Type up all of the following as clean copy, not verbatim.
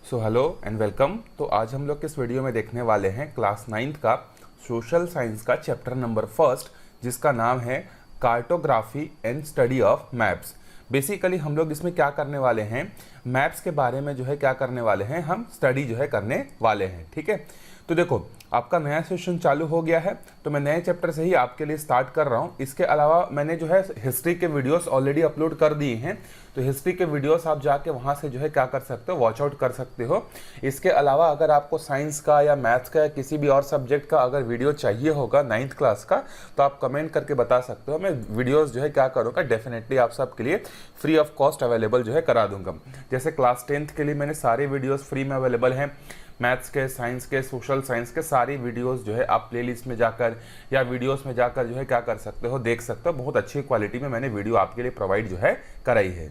So hello and welcome. तो आज हम लोग इस वीडियो में देखने वाले हैं क्लास 9th का सोशल साइंस का चैप्टर नंबर फर्स्ट, जिसका नाम है cartography and study of maps. Basically हम लोग इसमें क्या करने वाले हैं, मैप्स के बारे में जो है क्या करने वाले हैं, हम स्टडी जो है करने वाले हैं। ठीक है, तो देखो आपका नया सेशन चालू हो गया है, तो मैं नए चैप्टर से ही आपके लिए स्टार्ट कर रहा हूँ। इसके अलावा मैंने जो है हिस्ट्री के वीडियोस ऑलरेडी अपलोड कर दिए हैं, तो हिस्ट्री के वीडियोस आप जाके वहाँ से जो है क्या कर सकते हो, वॉच आउट कर सकते हो। इसके अलावा अगर आपको साइंस का या मैथ्स का या किसी भी और सब्जेक्ट का अगर वीडियो चाहिए होगा 9th क्लास का, तो आप कमेंट करके बता सकते हो। मैं वीडियोज़ जो है क्या करूँगा, डेफिनेटली आप सबके लिए फ्री ऑफ कॉस्ट अवेलेबल जो है करा दूंगा। जैसे क्लास 10th के लिए मैंने सारे वीडियोज़ फ्री में अवेलेबल हैं, मैथ्स के, साइंस के, सोशल साइंस के सारी वीडियोस जो है आप प्लेलिस्ट में जाकर या वीडियोस में जाकर जो है क्या कर सकते हो, देख सकते हो। बहुत अच्छी क्वालिटी में मैंने वीडियो आपके लिए प्रोवाइड जो है कराई है।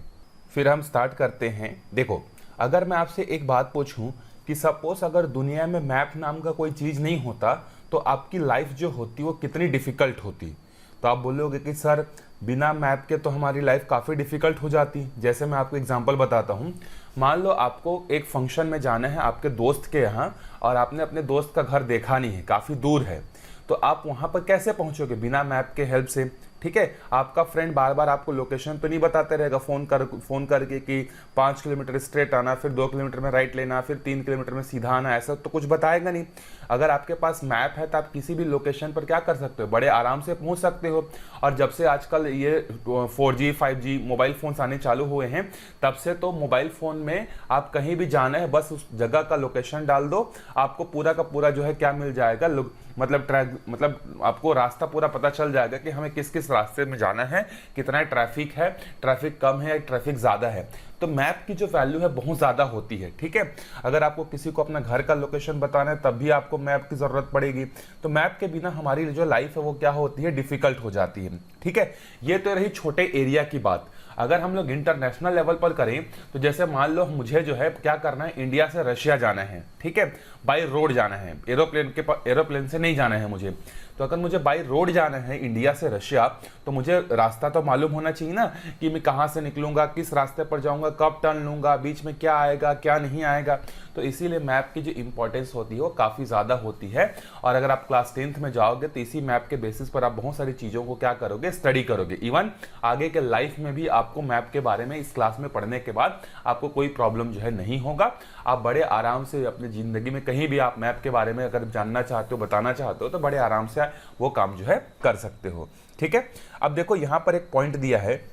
फिर हम स्टार्ट करते हैं। देखो, अगर मैं आपसे एक बात पूछूं कि सपोज अगर दुनिया में मैप नाम का कोई चीज़ नहीं होता तो आपकी लाइफ जो होती वो कितनी डिफ़िकल्ट होती, तो आप बोलोगे कि सर बिना मैप के तो हमारी लाइफ काफ़ी डिफ़िकल्ट हो जाती। जैसे मैं आपको एग्जांपल बताता हूँ। मान लो आपको एक फंक्शन में जाना है आपके दोस्त के यहाँ, और आपने अपने दोस्त का घर देखा नहीं है, काफ़ी दूर है, तो आप वहाँ पर कैसे पहुँचोगे बिना मैप के हेल्प से। ठीक है, आपका फ्रेंड बार बार आपको लोकेशन तो नहीं बताते रहेगा फ़ोन करके कि 5 किलोमीटर स्ट्रेट आना, फिर 2 किलोमीटर में राइट लेना, फिर 3 किलोमीटर में सीधा आना, ऐसा तो कुछ बताएगा नहीं। अगर आपके पास मैप है तो आप किसी भी लोकेशन पर क्या कर सकते हो, बड़े आराम से पहुंच सकते हो। और जब से आजकल ये 4G 5G मोबाइल फ़ोन्स आने चालू हुए हैं, तब से तो मोबाइल फ़ोन में आप कहीं भी जाना है, बस उस जगह का लोकेशन डाल दो, आपको पूरा का पूरा जो है क्या मिल जाएगा, मतलब आपको रास्ता पूरा पता चल जाएगा कि हमें किस किस रास्ते में जाना है, कितना ट्रैफिक है, ट्रैफिक कम है या ट्रैफिक ज़्यादा है। तो मैप की जो वैल्यू है बहुत ज़्यादा होती है। ठीक है, अगर आपको किसी को अपना घर का लोकेशन बताना है तब भी आपको मैप की ज़रूरत पड़ेगी। तो मैप के बिना हमारी जो लाइफ है वो क्या होती है, डिफ़िकल्ट हो जाती है। ठीक है, ये तो रही छोटे एरिया की बात। अगर हम लोग इंटरनेशनल लेवल पर करें तो जैसे मान लो मुझे जो है क्या करना है, इंडिया से रशिया जाना है। ठीक है, बाय रोड जाना है, एरोप्लेन से नहीं जाना है मुझे। तो अगर मुझे बाय रोड जाना है इंडिया से रशिया, तो मुझे रास्ता तो मालूम होना चाहिए ना कि मैं कहाँ से निकलूंगा, किस रास्ते पर जाऊंगा, कब टर्न लूंगा, बीच में क्या आएगा क्या नहीं आएगा। तो इसीलिए मैप की जो इंपॉर्टेंस होती है वो काफ़ी ज़्यादा होती है। और अगर आप क्लास 10th में जाओगे तो इसी मैप के बेसिस पर आप बहुत सारी चीज़ों को क्या करोगे, स्टडी करोगे। इवन आगे के लाइफ में भी आपको मैप के बारे में इस क्लास में पढ़ने के बाद आपको कोई प्रॉब्लम जो है नहीं होगा। आप बड़े आराम से अपनी ज़िंदगी में कहीं भी आप मैप के बारे में अगर जानना चाहते हो, बताना चाहते हो, तो बड़े आराम से वो काम जो है कर सकते हो। ठीक है, अब देखो यहाँ पर एक पॉइंट दिया है,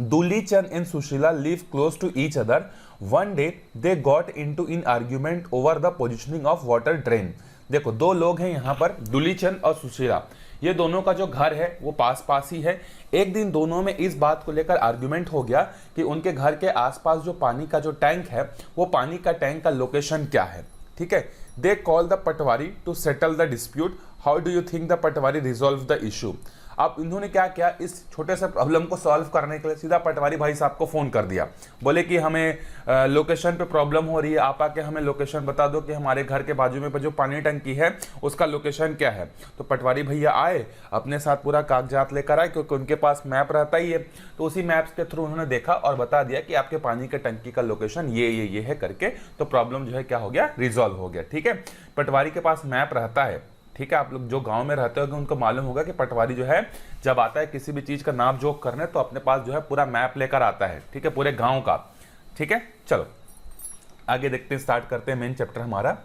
Dulichan and Sushila live close to each other. One day they got into an argument over the positioning of water drain. देखो दो लोग हैं यहाँ पर, दुलीचंद और सुशीला, ये दोनों का जो घर है वो पास पास ही है। एक दिन दोनों में इस बात को लेकर आर्ग्यूमेंट हो गया कि उनके घर के आसपास जो पानी का जो टैंक है, वो पानी का टैंक का लोकेशन क्या है। ठीक है, they call the patwari to settle the dispute. How do you think the patwari resolve the issue. अब इन्होंने क्या किया, इस छोटे से प्रॉब्लम को सॉल्व करने के लिए सीधा पटवारी भाई साहब को फ़ोन कर दिया। बोले कि हमें लोकेशन पे प्रॉब्लम हो रही है, आप आके हमें लोकेशन बता दो कि हमारे घर के बाजू में जो पानी टंकी है उसका लोकेशन क्या है। तो पटवारी भैया आए, अपने साथ पूरा कागजात लेकर आए, क्योंकि उनके पास मैप रहता ही है। तो उसी मैप्स के थ्रू उन्होंने देखा और बता दिया कि आपके पानी के टंकी का लोकेशन ये है करके, तो प्रॉब्लम जो है क्या हो गया, रिजॉल्व हो गया। ठीक है, पटवारी के पास मैप रहता है। ठीक है, आप लोग जो गांव में रहते होंगे उनको मालूम होगा कि पटवारी जो है जब आता है किसी भी चीज़ का नाप जोख करने, तो अपने पास जो है पूरा मैप लेकर आता है। ठीक है, पूरे गांव का। ठीक है, चलो आगे देखते हैं, स्टार्ट करते हैं मेन चैप्टर हमारा।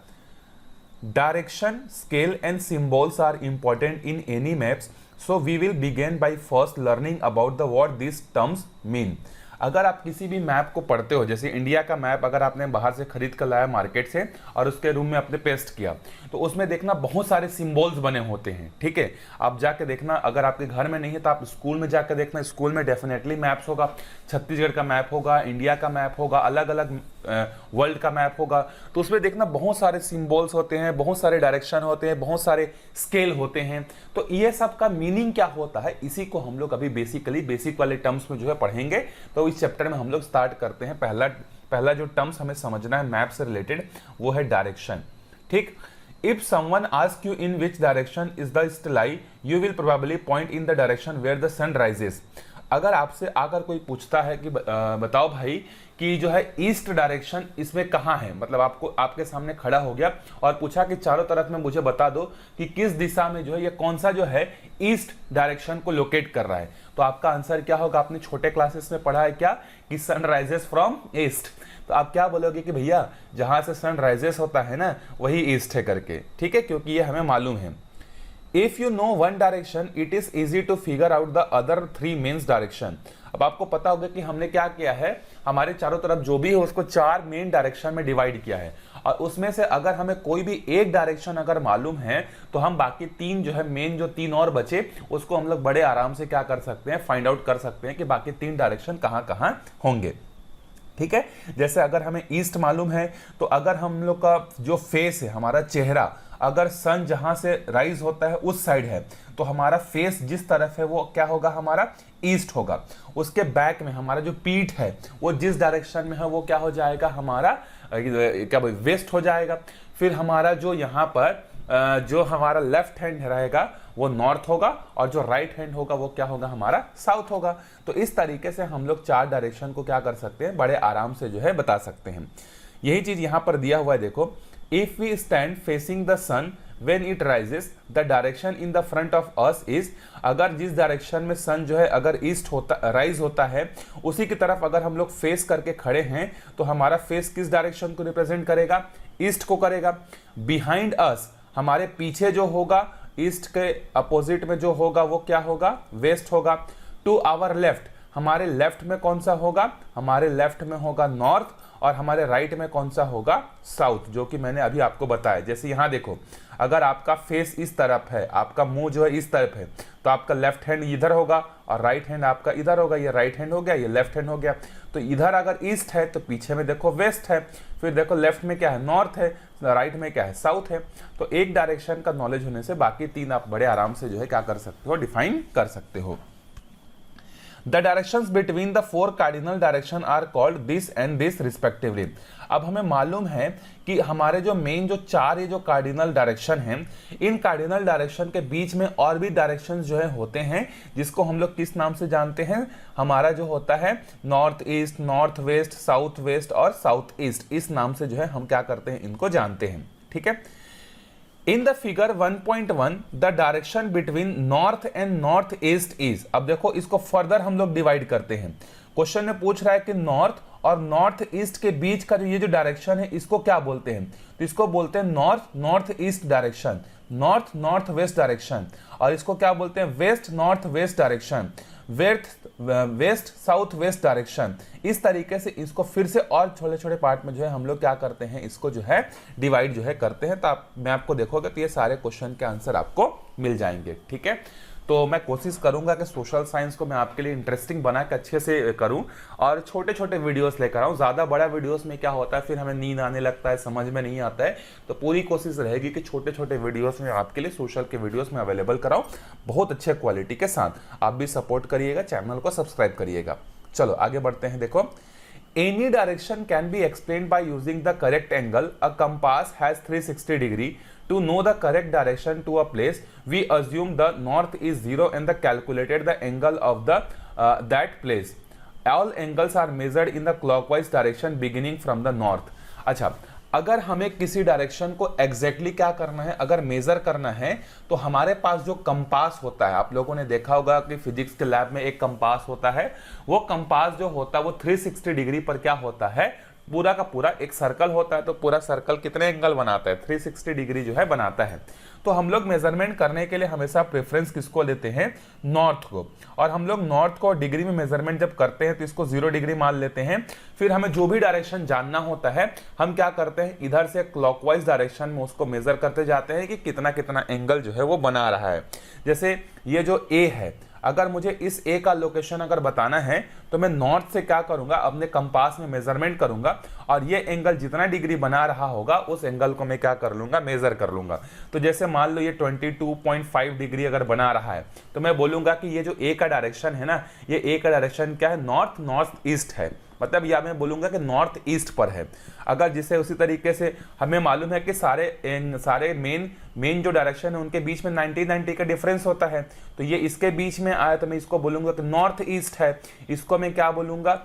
Direction, scale and symbols are important in any maps, so we will begin by first learning about the what this terms mean. अगर आप किसी भी मैप को पढ़ते हो, जैसे इंडिया का मैप अगर आपने बाहर से खरीद कर लाया मार्केट से और उसके रूम में आपने पेस्ट किया, तो उसमें देखना बहुत सारे सिंबल्स बने होते हैं। ठीक है, आप जाके देखना, अगर आपके घर में नहीं है तो आप स्कूल में जाकर देखना, स्कूल में डेफिनेटली मैप्स होगा, छत्तीसगढ़ का मैप होगा, इंडिया का मैप होगा, अलग अलग वर्ल्ड का मैप होगा। तो उसमें देखना बहुत सारे सिंबल्स होते हैं, बहुत सारे डायरेक्शन होते हैं, बहुत सारे स्केल होते हैं। तो ये सब का मीनिंग क्या होता है, इसी को हम लोग अभी बेसिक वाले टर्म्स में जो है पढ़ेंगे। तो इस चैप्टर में हम लोग स्टार्ट करते हैं। पहला जो टर्म्स हमें समझना है मैप से रिलेटेड, वो है डायरेक्शन। ठीक, if someone ask you in which direction is the style, you will probably point in the direction where the sun rises. अगर आपसे आकर कोई पूछता है कि बताओ भाई कि जो है ईस्ट डायरेक्शन इसमें कहाँ है, मतलब आपको आपके सामने खड़ा हो गया और पूछा कि चारों तरफ में मुझे बता दो कि किस दिशा में जो है ये कौन सा जो है ईस्ट डायरेक्शन को लोकेट कर रहा है, तो आपका आंसर क्या होगा? आपने छोटे क्लासेस में पढ़ा है क्या कि सन राइजेस फ्रॉम ईस्ट, तो आप क्या बोलोगे कि भैया जहां से सन राइजेस होता है ना वही ईस्ट है करके, ठीक है, क्योंकि ये हमें मालूम है। If you know one direction it is easy to figure out the other three mains direction. अब आपको पता होगा कि हमने क्या किया है, हमारे चारों तरफ जो भी है उसको चार मेन डायरेक्शन में डिवाइड किया है, और उसमें से अगर हमें कोई भी एक डायरेक्शन अगर मालूम है तो हम बाकी तीन जो है मेन जो तीन और बचे उसको हम लोग बड़े आराम से क्या कर सकते हैं, फाइंड आउट कर सकते हैं कि बाकी तीन डायरेक्शन कहाँ कहाँ होंगे, ठीक है। जैसे अगर हमें ईस्ट मालूम है तो अगर हम लोग का जो फेस है, हमारा चेहरा, अगर सन जहां से राइज होता है उस साइड है तो हमारा फेस जिस तरफ है वो क्या होगा, हमारा ईस्ट होगा। उसके बैक में हमारा जो पीठ है वो जिस डायरेक्शन में है वो क्या हो जाएगा, हमारा क्या बोल वेस्ट हो जाएगा। फिर हमारा जो यहाँ पर जो हमारा लेफ्ट हैंड रहेगा वो नॉर्थ होगा और जो राइट हैंड होगा वो क्या होगा, हमारा साउथ होगा। तो इस तरीके से हम लोग चार डायरेक्शन को क्या कर सकते हैं, बड़े आराम से जो है बता सकते हैं। यही चीज यहाँ पर दिया हुआ है, देखो, if we stand facing the sun when it rises the direction in the front of us is, अगर जिस डायरेक्शन में सन जो है अगर ईस्ट होता राइज होता है उसी की तरफ अगर हम लोग फेस करके खड़े हैं तो हमारा फेस किस डायरेक्शन को रिप्रेजेंट करेगा, ईस्ट को करेगा। बिहाइंड अस, हमारे पीछे जो होगा ईस्ट के अपोजिट में जो होगा वो क्या होगा, वेस्ट होगा। टू आवर लेफ्ट, हमारे लेफ्ट में कौन सा होगा, हमारे लेफ्ट में होगा नॉर्थ, और हमारे राइट में कौन सा होगा, साउथ, जो कि मैंने अभी आपको बताया। जैसे यहाँ देखो, अगर आपका फेस इस तरफ है, आपका मुंह जो है इस तरफ है, तो आपका लेफ्ट हैंड इधर होगा और राइट हैंड आपका इधर होगा। ये राइट हैंड हो गया, ये लेफ्ट हैंड हो गया। तो इधर अगर ईस्ट है तो पीछे में देखो वेस्ट है, फिर देखो लेफ्ट में क्या है, नॉर्थ है, राइट में क्या है, साउथ है। तो एक डायरेक्शन का नॉलेज होने से बाकी तीन आप बड़े आराम से जो है क्या कर सकते हो, डिफाइन कर सकते हो। The directions between the four cardinal direction are called this and this respectively। अब हमें मालूम है कि हमारे जो मेन जो चार ये जो कार्डिनल डायरेक्शन हैं, इन कार्डिनल डायरेक्शन के बीच में और भी डायरेक्शन जो है होते हैं, जिसको हम लोग किस नाम से जानते हैं, हमारा जो होता है north east, north west, south west और साउथ ईस्ट, इस नाम से जो है हम क्या करते हैं, इनको जानते हैं, ठीक है। In the figure 1.1 the direction between north and north east is. अब देखो इसको फर्दर हम लोग डिवाइड करते हैं। क्वेश्चन में पूछ रहा है कि नॉर्थ और नॉर्थ ईस्ट के बीच का ये जो डायरेक्शन है इसको क्या बोलते हैं, तो इसको बोलते हैं north north east direction, north north west direction, और इसको क्या बोलते हैं, west north west direction, west south west direction. इस तरीके से इसको फिर से और छोटे छोटे पार्ट में जो है हम लोग क्या करते हैं, इसको जो है डिवाइड जो है करते हैं। तो मैं आपको देखोगे तो ये सारे क्वेश्चन के आंसर आपको मिल जाएंगे, ठीक है। तो मैं कोशिश करूंगा कि सोशल साइंस को मैं आपके लिए इंटरेस्टिंग बना के अच्छे से करूं और छोटे छोटे वीडियोस लेकर आऊं। ज़्यादा बड़ा वीडियोस में क्या होता है, फिर हमें नींद आने लगता है, समझ में नहीं आता है। तो पूरी कोशिश रहेगी कि छोटे छोटे वीडियोस में आपके लिए सोशल के वीडियोस में अवेलेबल कराऊं, बहुत अच्छे क्वालिटी के साथ। आप भी सपोर्ट करिएगा, चैनल को सब्सक्राइब करिएगा। चलो आगे बढ़ते हैं। देखो, any direction can be explained by using the correct angle. A compass has 360 degree. To know the correct direction to a place, we assume the north is 0 and the calculated the angle of the that place. All angles are measured in the clockwise direction beginning from the north. अच्छा, अगर हमें किसी direction को exactly क्या करना है, अगर major करना है, तो हमारे पास जो कंपास होता है, आप लोगों ने देखा होगा कि फिजिक्स के लैब में एक कंपास होता है। वो कंपास जो होता है वो 360 डिग्री पर क्या होता है, पूरा का पूरा एक सर्कल होता है। तो पूरा सर्कल कितने एंगल बनाता है, 360 डिग्री जो है बनाता है। तो हम लोग मेजरमेंट करने के लिए हमेशा प्रेफरेंस किसको लेते हैं, नॉर्थ को। और हम लोग नॉर्थ को डिग्री में मेजरमेंट जब करते हैं तो इसको 0 डिग्री मान लेते हैं। फिर हमें जो भी डायरेक्शन जानना होता है हम क्या करते हैं, इधर से क्लॉकवाइज डायरेक्शन में उसको मेजर करते जाते हैं कि कितना कितना एंगल जो है वो बना रहा है। जैसे ये जो ए है, अगर मुझे इस ए का लोकेशन अगर बताना है तो मैं नॉर्थ से क्या करूंगा, अपने कंपास में मेजरमेंट करूंगा और ये एंगल जितना डिग्री बना रहा होगा उस एंगल को मैं क्या कर लूंगा, मेजर कर लूंगा। तो जैसे मान लो ये 22.5 डिग्री अगर बना रहा है तो मैं बोलूंगा कि ये जो ए का डायरेक्शन है ना, ये ए का डायरेक्शन क्या है, नॉर्थ नॉर्थ ईस्ट है। मतलब या मैं बोलूँगा कि नॉर्थ ईस्ट पर है। अगर जिसे उसी तरीके से हमें मालूम है कि सारे मेन जो डायरेक्शन है उनके बीच में 90 का डिफरेंस होता है, तो ये इसके बीच में आया तो मैं इसको बोलूँगा कि नॉर्थ ईस्ट है। इसको मैं क्या बोलूँगा,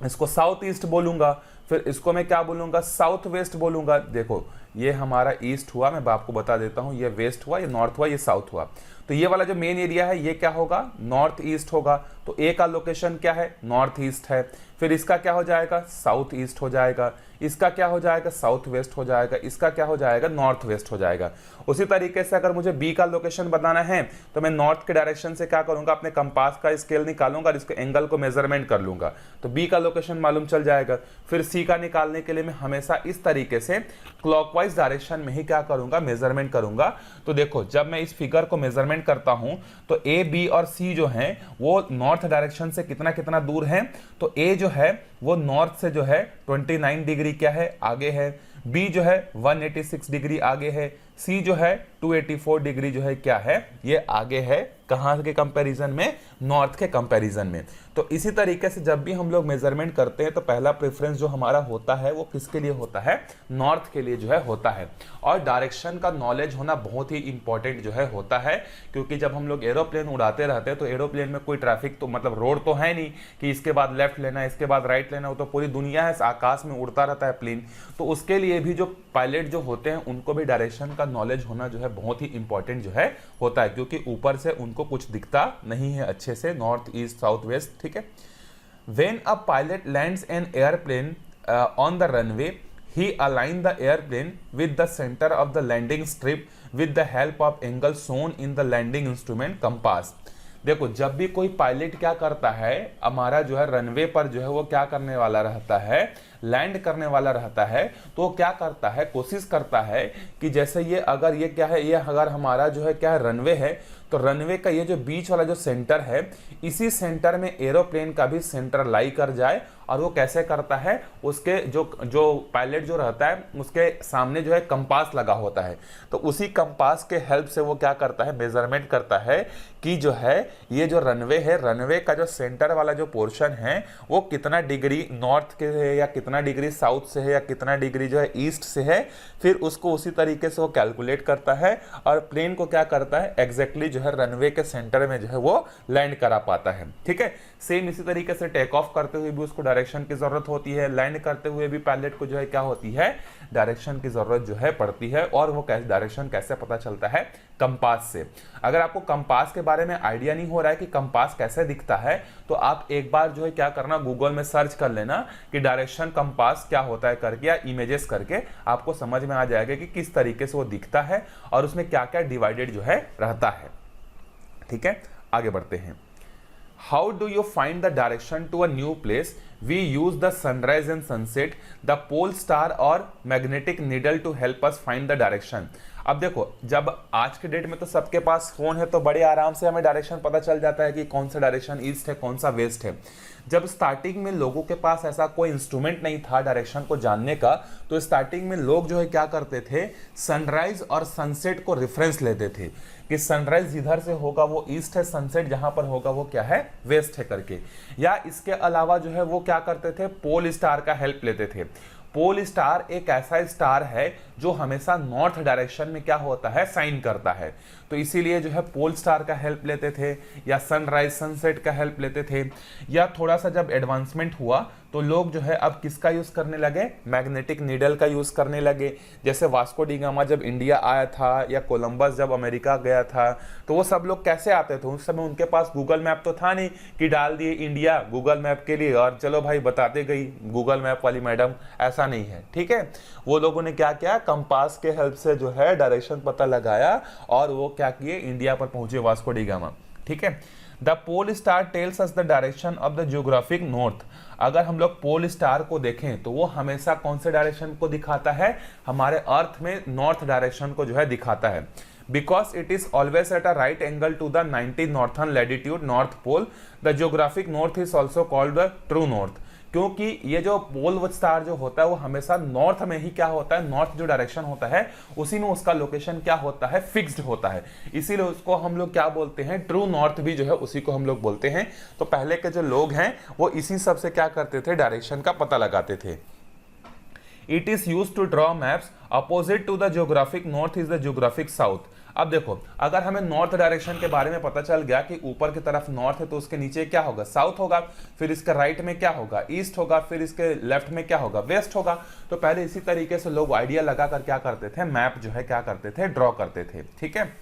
इसको साउथ ईस्ट बोलूँगा। फिर इसको मैं क्या बोलूँगा, साउथ वेस्ट बोलूँगा। देखो ये हमारा ईस्ट हुआ, मैं आपको बता देता हूँ, ये वेस्ट हुआ, ये नॉर्थ हुआ, ये साउथ हुआ। तो ये वाला जो मेन एरिया है ये क्या होगा, नॉर्थ ईस्ट होगा। तो ए का लोकेशन क्या है, नॉर्थ ईस्ट है। फिर इसका क्या हो जाएगा, साउथ ईस्ट हो जाएगा। इसका क्या हो जाएगा, साउथ वेस्ट हो जाएगा। इसका क्या हो जाएगा, नॉर्थ वेस्ट हो जाएगा। उसी तरीके से अगर मुझे बी का लोकेशन बताना है तो मैं नॉर्थ के डायरेक्शन से क्या करूंगा, अपने कंपास का स्केल निकालूंगा और इसके एंगल को मेजरमेंट कर लूंगा, तो बी का लोकेशन मालूम चल जाएगा। फिर सी का निकालने के लिए मैं हमेशा इस तरीके से क्लॉकवाइज डायरेक्शन में ही क्या करूंगा, मेजरमेंट करूंगा। तो देखो जब मैं इस फिगर को मेजरमेंट करता हूं तो ए, बी और सी जो है वो नॉर्थ डायरेक्शन से कितना कितना दूर है, तो ए जो है वो नॉर्थ से जो है 29 डिग्री क्या है, आगे है। बी जो है 186 डिग्री आगे है। सी जो है 284 डिग्री जो है क्या है, ये आगे है। कहाँ के कंपैरिजन में, नॉर्थ के कंपैरिजन में। तो इसी तरीके से जब भी हम लोग मेजरमेंट करते हैं तो पहला प्रेफरेंस जो हमारा होता है वो किसके लिए होता है, नॉर्थ के लिए जो है होता है। और डायरेक्शन का नॉलेज होना बहुत ही इंपॉर्टेंट जो है होता है, क्योंकि जब हम लोग एरोप्लेन उड़ाते रहते हैं तो एरोप्लेन में कोई ट्रैफिक तो मतलब रोड तो है नहीं कि इसके बाद लेफ्ट लेना है, इसके बाद राइट लेना हो, तो पूरी दुनिया है, आकाश में उड़ता रहता है प्लेन। तो उसके लिए भी जो पायलट जो होते हैं उनको भी डायरेक्शन का नॉलेज होना जो है बहुत ही इंपॉर्टेंट जो है होता है, क्योंकि ऊपर से उनको कुछ दिखता नहीं है अच्छे से, नॉर्थ ईस्ट साउथ वेस्ट, ठीक है। When a pilot lands an airplane on the runway, he align the airplane with the center of the landing strip with the help of angle shown in the landing instrument compass। देखो जब भी कोई pilot क्या करता है, हमारा जो है रनवे पर जो है वो क्या करने वाला रहता है, लैंड करने वाला रहता है, तो वो क्या करता है, कोशिश करता है कि जैसे ये अगर ये क्या है, ये अगर हमारा जो है क्या है, रनवे है, तो रनवे का ये जो बीच वाला जो सेंटर है, इसी सेंटर में एरोप्लेन का भी सेंटर लाई कर जाए। और वो कैसे करता है, उसके जो पायलट जो रहता है उसके सामने जो है कंपास लगा होता है, तो उसी कंपास के हेल्प से वो क्या करता है, मेजरमेंट करता है कि जो है ये जो रनवे है, रनवे का जो सेंटर वाला जो पोर्शन है वो कितना डिग्री नॉर्थ के है या कितना डिग्री साउथ से है या कितना डिग्री जो है ईस्ट से है। फिर उसको उसी तरीके से वो कैलकुलेट करता है और प्लेन को क्या करता है, एग्जैक्टली जो है रनवे के सेंटर में जो है वो लैंड करा पाता है, ठीक है। सेम इसी तरीके से टेक ऑफ करते हुए भी उसको डायरेक्शन की जरूरत होती है, लैंड करते हुए भी पायलट को जो है क्या होती है, डायरेक्शन की जरूरत जो है पड़ती है। और वो कैसे डायरेक्शन कैसे पता चलता है, कंपास से। अगर आपको कंपास के बारे में आइडिया नहीं हो रहा है कि कंपास कैसे दिखता है, तो आप एक बार जो है क्या करना, गूगल में सर्च कर लेना कि डायरेक्शन कंपास क्या होता है करके, या इमेजेस करके आपको समझ में आ जाएगा कि किस तरीके से वो दिखता है और उसमें क्या क्या डिवाइडेड जो है रहता है, ठीक है। आगे बढ़ते हैं। How do you find the direction to a new place? We use the sunrise and sunset, the pole star or magnetic needle to help us find the direction। अब देखो जब आज के डेट में तो सबके पास फोन है तो बड़े आराम से हमें डायरेक्शन पता चल जाता है कि कौन सा डायरेक्शन ईस्ट है, कौन सा वेस्ट है। जब स्टार्टिंग में लोगों के पास ऐसा कोई इंस्ट्रूमेंट नहीं था डायरेक्शन को जानने का, तो स्टार्टिंग में लोग जो है क्या करते थे, सनराइज और सनसेट को रेफरेंस लेते थे कि सनराइज जिधर से होगा वो ईस्ट है, सनसेट जहां पर होगा वो क्या है, वेस्ट है करके। या इसके अलावा जो है वो क्या करते थे, पोल स्टार का हेल्प लेते थे। पोल स्टार एक ऐसा स्टार है जो हमेशा नॉर्थ डायरेक्शन में क्या होता है, साइन करता है, तो इसीलिए जो है पोल स्टार का हेल्प लेते थे या सनराइज सनसेट का हेल्प लेते थे। या थोड़ा सा जब एडवांसमेंट हुआ तो लोग जो है अब किसका यूज करने लगे, मैग्नेटिक नीडल का यूज करने लगे। जैसे वास्को डी गामा जब इंडिया आया था या कोलंबस जब अमेरिका गया था, तो वो सब लोग कैसे आते थे, उस समय उनके पास गूगल मैप तो था नहीं कि डाल दिए इंडिया गूगल मैप के लिए और चलो भाई बताते गई गूगल मैप वाली मैडम, ऐसा नहीं है, ठीक है। वो लोगों ने क्या किया, कंपास के हेल्प से जो है डायरेक्शन पता लगाया और वो क्या किए, इंडिया पर पहुंचे वास्को डी गामा, ठीक है। The pole star tells us the direction of the geographic north. अगर हम लोग पोल स्टार को देखें तो वो हमेशा कौन से डायरेक्शन को दिखाता है, हमारे अर्थ में नॉर्थ डायरेक्शन को जो है दिखाता है। Because it is always at a right angle to the 90 northern latitude North Pole, the geographic north is also called the true north। क्योंकि ये जो पोल स्टार जो होता है वो हमेशा नॉर्थ में ही क्या होता है, नॉर्थ जो डायरेक्शन होता है उसी में उसका लोकेशन क्या होता है, फिक्स्ड होता है। इसीलिए उसको हम लोग क्या बोलते हैं, ट्रू नॉर्थ भी जो है उसी को हम लोग बोलते हैं। तो पहले के जो लोग हैं वो इसी सब से क्या करते थे, डायरेक्शन का पता लगाते थे। It is use to draw maps opposite to the geographic north is the geographic south. अब देखो, अगर हमें नॉर्थ डायरेक्शन के बारे में पता चल गया कि ऊपर की तरफ नॉर्थ है तो उसके नीचे क्या होगा, साउथ होगा, फिर इसके राइट में क्या होगा, ईस्ट होगा, फिर इसके लेफ्ट में क्या होगा, वेस्ट होगा। तो पहले इसी तरीके से लोग आइडिया लगाकर क्या करते थे, मैप जो है क्या करते थे, ड्रॉ करते थे। ठीक है।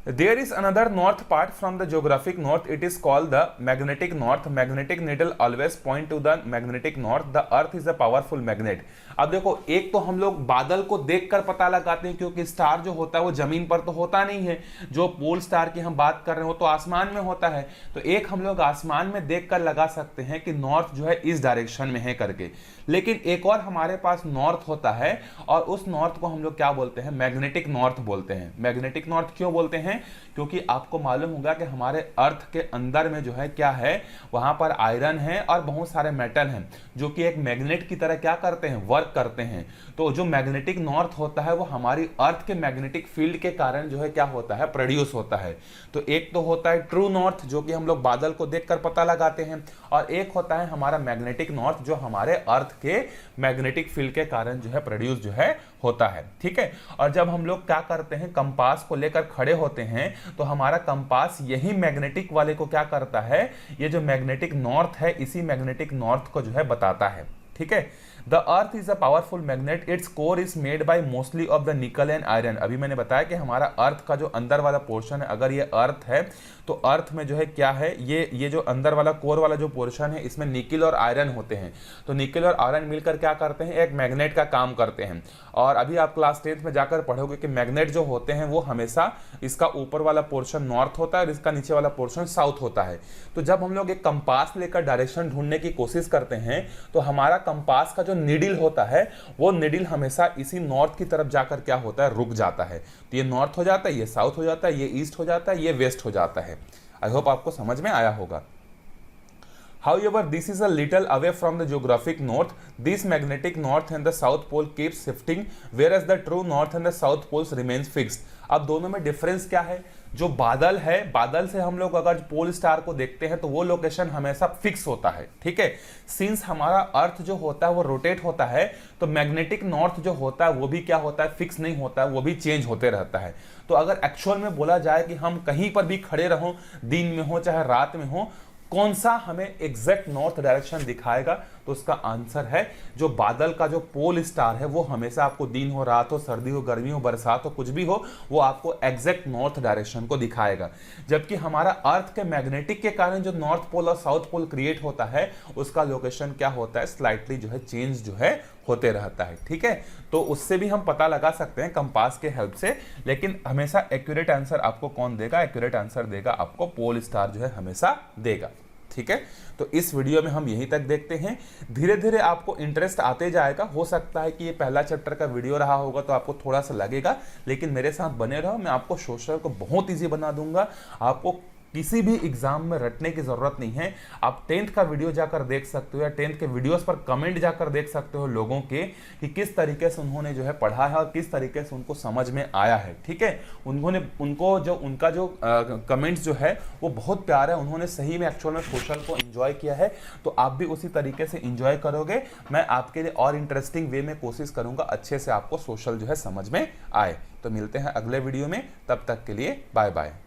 There is another north part from the geographic north. It is called the magnetic north. Magnetic needle always point to the magnetic north. The earth is a powerful magnet. अब देखो, एक तो हम लोग बादल को देखकर पता लगाते हैं क्योंकि स्टार जो होता है वो जमीन पर तो होता नहीं है, जो पोल स्टार की हम बात कर रहे हो तो आसमान में होता है। तो एक हम लोग आसमान में देखकर लगा सकते हैं कि नॉर्थ जो है इस डायरेक्शन में है करके। लेकिन एक और हमारे पास नॉर्थ होता है और उस नॉर्थ को हम लोग क्या बोलते हैं, मैग्नेटिक नॉर्थ बोलते हैं। मैग्नेटिक नॉर्थ क्यों बोलते हैं, क्योंकि आपको मालूम होगा कि हमारे अर्थ के अंदर में जो है क्या है, वहां पर आयरन है और बहुत सारे मेटल हैं जो कि एक मैग्नेट की तरह क्या करते हैं, वर्क करते हैं। तो जो मैग्नेटिक नॉर्थ होता है वो हमारी अर्थ के मैग्नेटिक फील्ड के कारण जो है क्या होता है, प्रोड्यूस होता है। तो एक तो होता है ट्रू नॉर्थ जो कि हम लोग बादल को देखकर पता लगाते हैं, और एक होता है हमारा मैग्नेटिक नॉर्थ जो हमारे अर्थ के मैग्नेटिक फील्ड के कारण जो है प्रोड्यूस जो है होता है। ठीक है। और जब हम लोग क्या करते हैं, कंपास को लेकर खड़े होते हैं तो हमारा कंपास यही मैग्नेटिक वाले को क्या करता है, ये जो मैग्नेटिक नॉर्थ है इसी मैग्नेटिक नॉर्थ को जो है बताता है। ठीक है। The earth is a powerful magnet, its core is made by mostly of the निकल एंड आयरन। अभी मैंने बताया कि हमारा अर्थ का जो अंदर वाला पोर्शन है, अगर ये अर्थ है तो अर्थ में जो है क्या है, ये जो अंदर वाला कोर वाला जो पोर्शन है इसमें निकल और आयरन होते हैं। तो निकल और आयरन मिलकर क्या करते हैं, एक मैग्नेट का काम करते हैं। और अभी आप क्लास 10th में जाकर पढ़ोगे कि मैग्नेट जो होते हैं वो हमेशा इसका ऊपर वाला पोर्शन नॉर्थ होता है और इसका नीचे वाला पोर्शन साउथ होता है। तो जब हम लोग एक कंपास लेकर डायरेक्शन ढूंढने की कोशिश करते हैं तो हमारा कंपास का जो निडिल होता है वो निडिल हमेशा इसी नॉर्थ की तरफ जाकर क्या होता है, रुक जाता है। तो ये नॉर्थ हो जाता है, ये साउथ हो जाता है, ये ईस्ट हो जाता है, ये वेस्ट हो जाता है। आई होप आपको समझ में आया होगा। However, this is a little away from the geographic north. This magnetic north and the south pole keeps shifting, whereas the true north and the south poles remains fixed. अब दोनों में difference क्या है, जो बादल है, बादल से हम लोग अगर पोल स्टार को देखते हैं तो वो लोकेशन हमेशा फिक्स होता है। ठीक है। सिंस हमारा अर्थ जो होता है वो रोटेट होता है तो मैग्नेटिक नॉर्थ जो होता है वो भी क्या होता है, फिक्स नहीं होता है, वो भी चेंज होते रहता है। तो अगर एक्चुअल में बोला जाए कि हम कहीं पर भी खड़े रहो, दिन में हो चाहे रात में हो, कौन सा हमें एग्जैक्ट नॉर्थ डायरेक्शन दिखाएगा, तो उसका आंसर है जो बादल का जो पोल स्टार है वो हमेशा आपको दिन हो, रात हो, सर्दी हो, गर्मी हो, बरसात हो, कुछ भी हो, वो आपको एग्जैक्ट नॉर्थ डायरेक्शन को दिखाएगा। जबकि हमारा अर्थ के मैग्नेटिक के कारण जो नॉर्थ पोल और साउथ पोल क्रिएट होता है उसका लोकेशन क्या होता है, स्लाइटली जो है चेंज जो है होते रहता है। ठीक है। तो उससे भी हम पता लगा सकते हैं कंपास के हेल्प से, लेकिन हमेशा एक्यूरेट आंसर आपको कौन देगा, एक्यूरेट आंसर देगा आपको पोल स्टार जो है हमेशा देगा। ठीक है। तो इस वीडियो में हम यहीं तक देखते हैं। धीरे धीरे आपको इंटरेस्ट आते जाएगा। हो सकता है कि ये पहला चैप्टर का वीडियो रहा होगा तो आपको थोड़ा सा लगेगा, लेकिन मेरे साथ बने रहो, मैं आपको सोशल को बहुत ईजी बना दूंगा। आपको किसी भी एग्जाम में रटने की जरूरत नहीं है। आप 10th का वीडियो जाकर देख सकते हो या 10th के वीडियोस पर कमेंट जाकर देख सकते हो लोगों के कि किस तरीके से उन्होंने जो है पढ़ा है और किस तरीके से उनको समझ में आया है। ठीक है। उनका जो कमेंट्स जो है वो बहुत प्यारा है। उन्होंने सही में एक्चुअल में सोशल को एंजॉय किया है, तो आप भी उसी तरीके से एंजॉय करोगे। मैं आपके लिए और इंटरेस्टिंग वे में कोशिश करूंगा अच्छे से आपको सोशल जो है समझ में आए। तो मिलते हैं अगले वीडियो में, तब तक के लिए बाय बाय।